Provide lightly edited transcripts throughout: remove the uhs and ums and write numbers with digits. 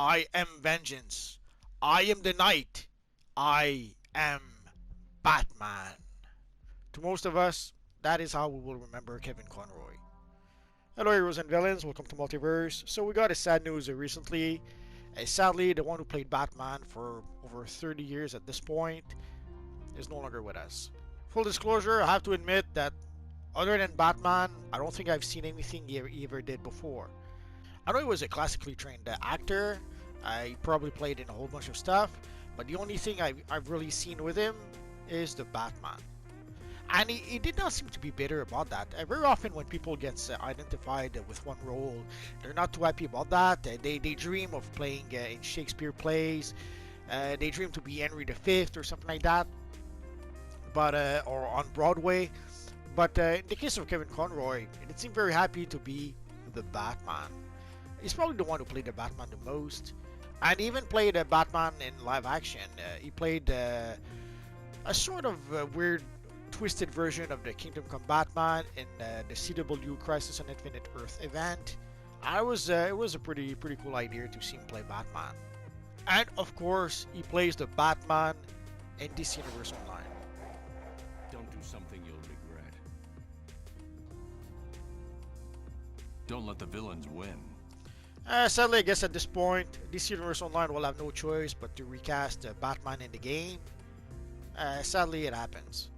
I am vengeance. I am the night. I am Batman. To most of us, that is how we will remember Kevin Conroy. Hello heroes and villains, welcome to Multiverse. So we got a sad news recently. Sadly, the one who played Batman for over 30 years at this point is no longer with us. Full disclosure, I have to admit that other than Batman, I don't think I've seen anything he ever did before. I know he was a classically trained actor. I probably played in a whole bunch of stuff, but the only thing I've really seen with him is the Batman. And he did not seem to be bitter about that. Very often when people get identified with one role, they're not too happy about that. They dream of playing in Shakespeare plays. They dream to be Henry V or something like that, but or on Broadway. But in the case of Kevin Conroy, it seemed very happy to be the Batman. He's probably the one who played the Batman the most, and he even played Batman in live action. He played a sort of weird, twisted version of the Kingdom Come Batman in the CW Crisis on Infinite Earth event. It was a pretty cool idea to see him play Batman, and of course he plays the Batman in DC Universe Online. Don't do something you'll regret. Don't let the villains win. Sadly, I guess at this point, DC Universe Online will have no choice but to recast Batman in the game. Sadly, it happens.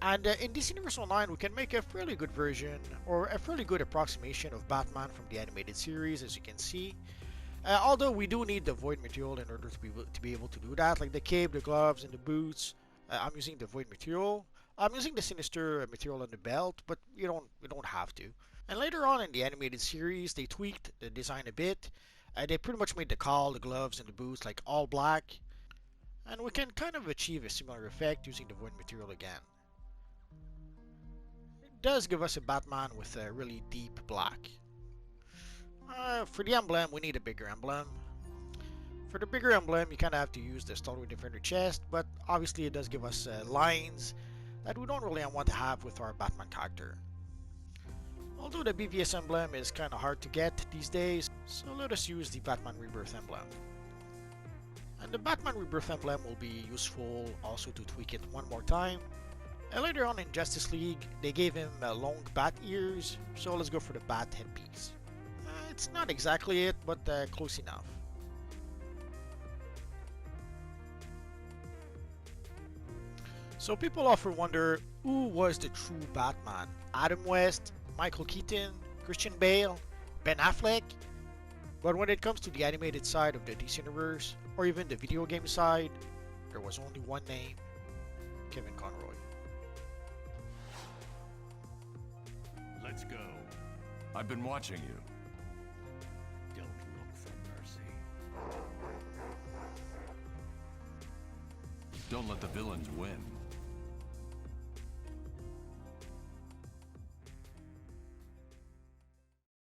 And in DC Universe Online, we can make a fairly good version, or a fairly good approximation of Batman from the animated series, as you can see. Although we do need the Void material in order to be able to do that, like the cape, the gloves, and the boots. I'm using the Void material. I'm using the Sinister material on the belt, but you don't have to. And later on in the animated series, they tweaked the design a bit. They pretty much made the cowl, the gloves, and the boots like all black. And we can kind of achieve a similar effect using the Void material again. It does give us a Batman with a really deep black. For the emblem, we need a bigger emblem. For the bigger emblem, you kind of have to use the Stalwart Defender chest, but obviously it does give us lines that we don't really want to have with our Batman character. Although the BVS emblem is kind of hard to get these days, so let us use the Batman Rebirth emblem. And the Batman Rebirth emblem will be useful also to tweak it one more time. And later on in Justice League, they gave him long bat ears, so let's go for the bat headpiece. It's not exactly it, but close enough. So people often wonder, who was the true Batman? Adam West, Michael Keaton, Christian Bale, Ben Affleck? But when it comes to the animated side of the DC Universe, or even the video game side, there was only one name, Kevin Conroy. Let's go. I've been watching you. Don't look for mercy. Don't let the villains win.